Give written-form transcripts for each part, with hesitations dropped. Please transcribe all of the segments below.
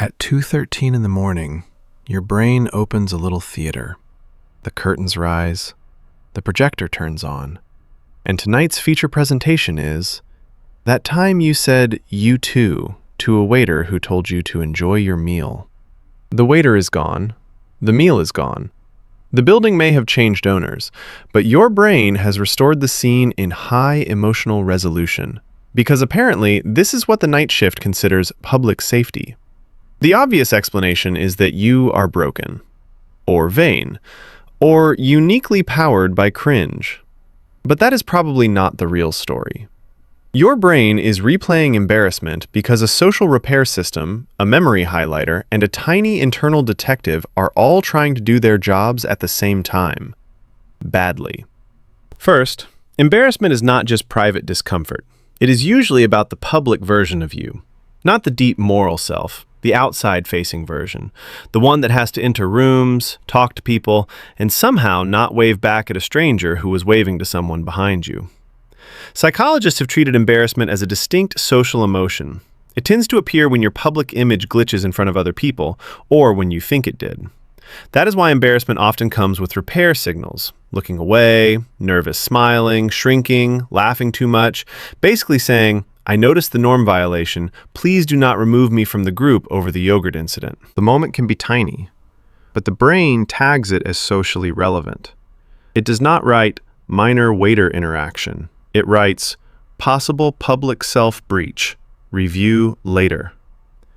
At 2:13 in the morning, your brain opens a little theater. The curtains rise, the projector turns on, and tonight's feature presentation is that time you said "you too" to a waiter who told you to enjoy your meal. The waiter is gone, the meal is gone. The building may have changed owners, but your brain has restored the scene in high emotional resolution, because apparently this is what the night shift considers public safety. The obvious explanation is that you are broken, or vain, or uniquely powered by cringe. But that is probably not the real story. Your brain is replaying embarrassment because a social repair system, a memory highlighter, and a tiny internal detective are all trying to do their jobs at the same time. Badly. First, embarrassment is not just private discomfort. It is usually about the public version of you, not the deep moral self. The outside-facing version, the one that has to enter rooms, talk to people, and somehow not wave back at a stranger who was waving to someone behind you. Psychologists have treated embarrassment as a distinct social emotion. It tends to appear when your public image glitches in front of other people, or when you think it did. That is why embarrassment often comes with repair signals: looking away, nervous smiling, shrinking, laughing too much, basically saying, "I noticed the norm violation. Please do not remove me from the group over the yogurt incident." The moment can be tiny, but the brain tags it as socially relevant. It does not write minor waiter interaction. It writes possible public self-breach. Review later.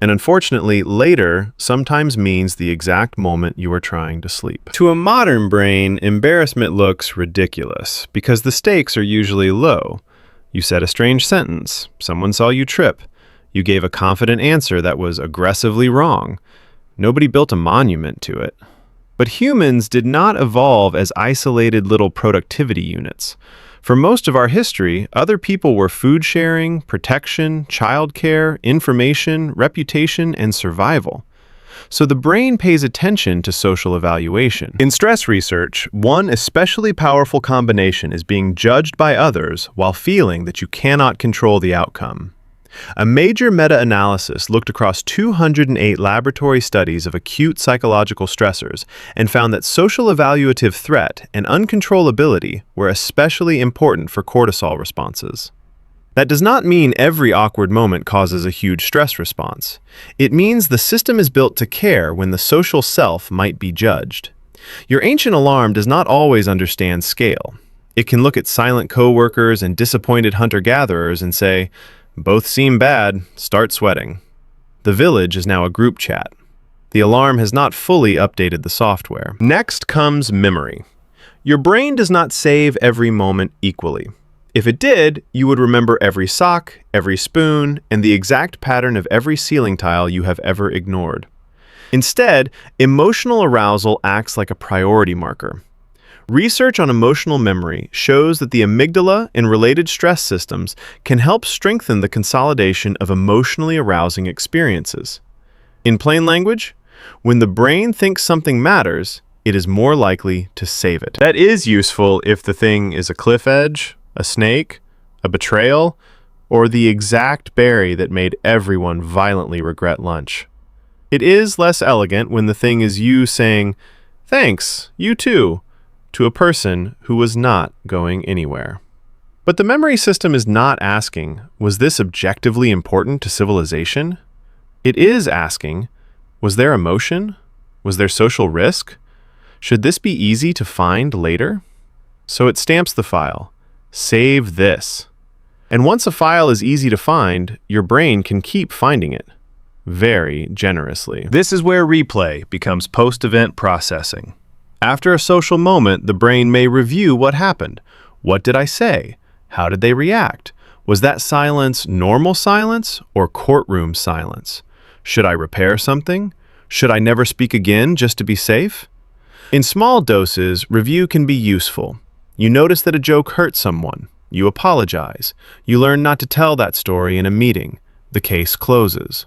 And unfortunately, later sometimes means the exact moment you are trying to sleep. To a modern brain, embarrassment looks ridiculous because the stakes are usually low. You said a strange sentence. Someone saw you trip. You gave a confident answer that was aggressively wrong. Nobody built a monument to it. But humans did not evolve as isolated little productivity units. For most of our history, other people were food sharing, protection, childcare, information, reputation, and survival. So the brain pays attention to social evaluation. In stress research, one especially powerful combination is being judged by others while feeling that you cannot control the outcome. A major meta-analysis looked across 208 laboratory studies of acute psychological stressors and found that social evaluative threat and uncontrollability were especially important for cortisol responses. That does not mean every awkward moment causes a huge stress response. It means the system is built to care when the social self might be judged. Your ancient alarm does not always understand scale. It can look at silent coworkers and disappointed hunter-gatherers and say, "Both seem bad, start sweating." The village is now a group chat. The alarm has not fully updated the software. Next comes memory. Your brain does not save every moment equally. If it did, you would remember every sock, every spoon, and the exact pattern of every ceiling tile you have ever ignored. Instead, emotional arousal acts like a priority marker. Research on emotional memory shows that the amygdala and related stress systems can help strengthen the consolidation of emotionally arousing experiences. In plain language, when the brain thinks something matters, it is more likely to save it. That is useful if the thing is a cliff edge, a snake, a betrayal, or the exact berry that made everyone violently regret lunch. It is less elegant when the thing is you saying, "Thanks, you too," to a person who was not going anywhere. But the memory system is not asking, was this objectively important to civilization? It is asking, was there emotion? Was there social risk? Should this be easy to find later? So it stamps the file. Save this. And once a file is easy to find, your brain can keep finding it very generously. This is where replay becomes post-event processing. After a social moment, the brain may review what happened. What did I say? How did they react? Was that silence normal silence or courtroom silence? Should I repair something? Should I never speak again just to be safe? In small doses, review can be useful. You notice that a joke hurt someone. You apologize. You learn not to tell that story in a meeting. The case closes.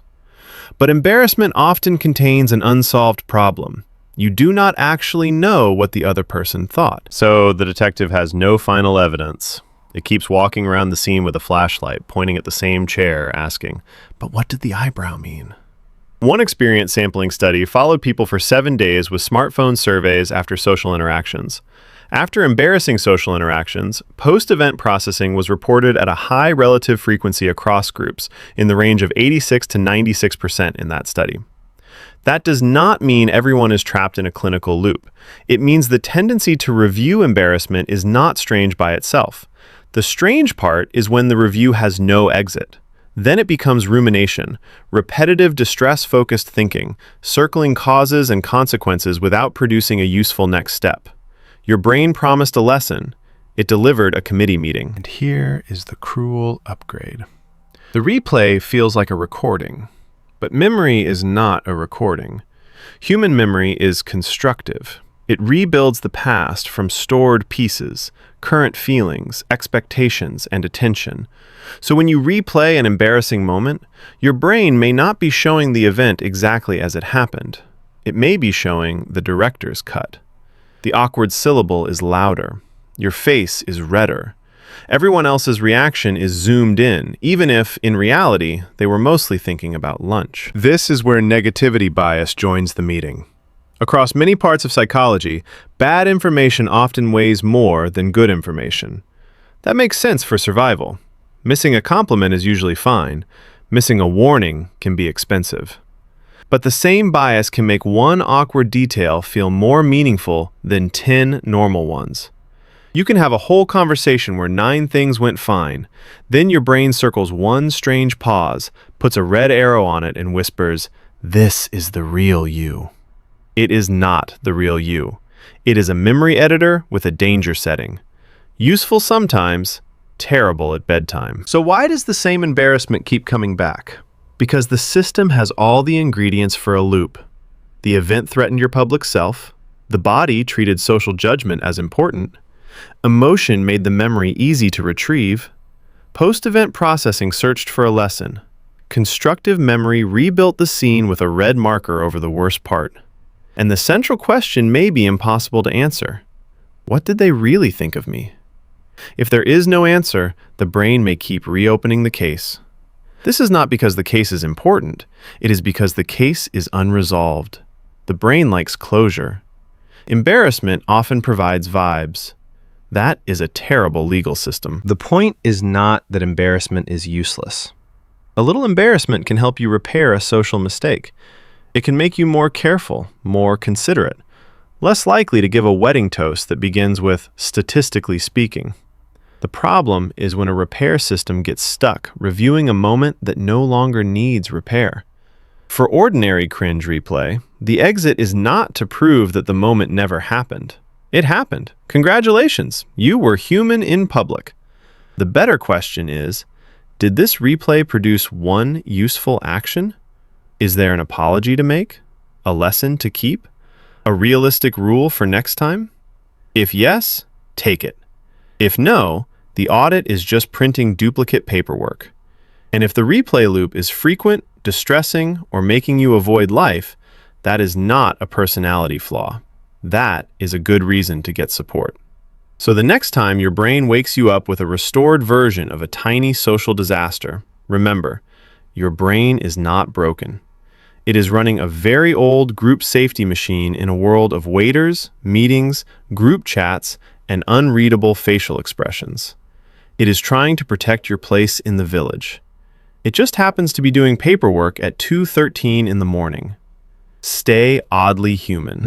But embarrassment often contains an unsolved problem. You do not actually know what the other person thought. So the detective has no final evidence. It keeps walking around the scene with a flashlight, pointing at the same chair, asking, "But what did the eyebrow mean?" One experience sampling study followed people for 7 days with smartphone surveys after social interactions. After embarrassing social interactions, post-event processing was reported at a high relative frequency across groups, in the range of 86 to 96% in that study. That does not mean everyone is trapped in a clinical loop. It means the tendency to review embarrassment is not strange by itself. The strange part is when the review has no exit. Then it becomes rumination, repetitive distress-focused thinking, circling causes and consequences without producing a useful next step. Your brain promised a lesson. It delivered a committee meeting. And here is the cruel upgrade. The replay feels like a recording, but memory is not a recording. Human memory is constructive. It rebuilds the past from stored pieces, current feelings, expectations, and attention. So when you replay an embarrassing moment, your brain may not be showing the event exactly as it happened. It may be showing the director's cut. The awkward syllable is louder. Your face is redder. Everyone else's reaction is zoomed in, even if, in reality, they were mostly thinking about lunch. This is where negativity bias joins the meeting. Across many parts of psychology, bad information often weighs more than good information. That makes sense for survival. Missing a compliment is usually fine. Missing a warning can be expensive. But the same bias can make one awkward detail feel more meaningful than 10 normal ones. You can have a whole conversation where 9 things went fine. Then your brain circles one strange pause, puts a red arrow on it, and whispers, "This is the real you." It is not the real you. It is a memory editor with a danger setting. Useful sometimes, terrible at bedtime. So why does the same embarrassment keep coming back? Because the system has all the ingredients for a loop. The event threatened your public self. The body treated social judgment as important. Emotion made the memory easy to retrieve. Post-event processing searched for a lesson. Constructive memory rebuilt the scene with a red marker over the worst part. And the central question may be impossible to answer. What did they really think of me? If there is no answer, the brain may keep reopening the case. This is not because the case is important. It is because the case is unresolved. The brain likes closure. Embarrassment often provides vibes. That is a terrible legal system. The point is not that embarrassment is useless. A little embarrassment can help you repair a social mistake. It can make you more careful, more considerate, less likely to give a wedding toast that begins with "statistically speaking." The problem is when a repair system gets stuck reviewing a moment that no longer needs repair. For ordinary cringe replay, the exit is not to prove that the moment never happened. It happened. Congratulations, you were human in public. The better question is, did this replay produce one useful action? Is there an apology to make? A lesson to keep? A realistic rule for next time? If yes, take it. If no, the audit is just printing duplicate paperwork. And if the replay loop is frequent, distressing, or making you avoid life, that is not a personality flaw. That is a good reason to get support. So the next time your brain wakes you up with a restored version of a tiny social disaster, remember, your brain is not broken. It is running a very old group safety machine in a world of waiters, meetings, group chats, and unreadable facial expressions. It is trying to protect your place in the village. It just happens to be doing paperwork at 2:13 in the morning. Stay oddly human.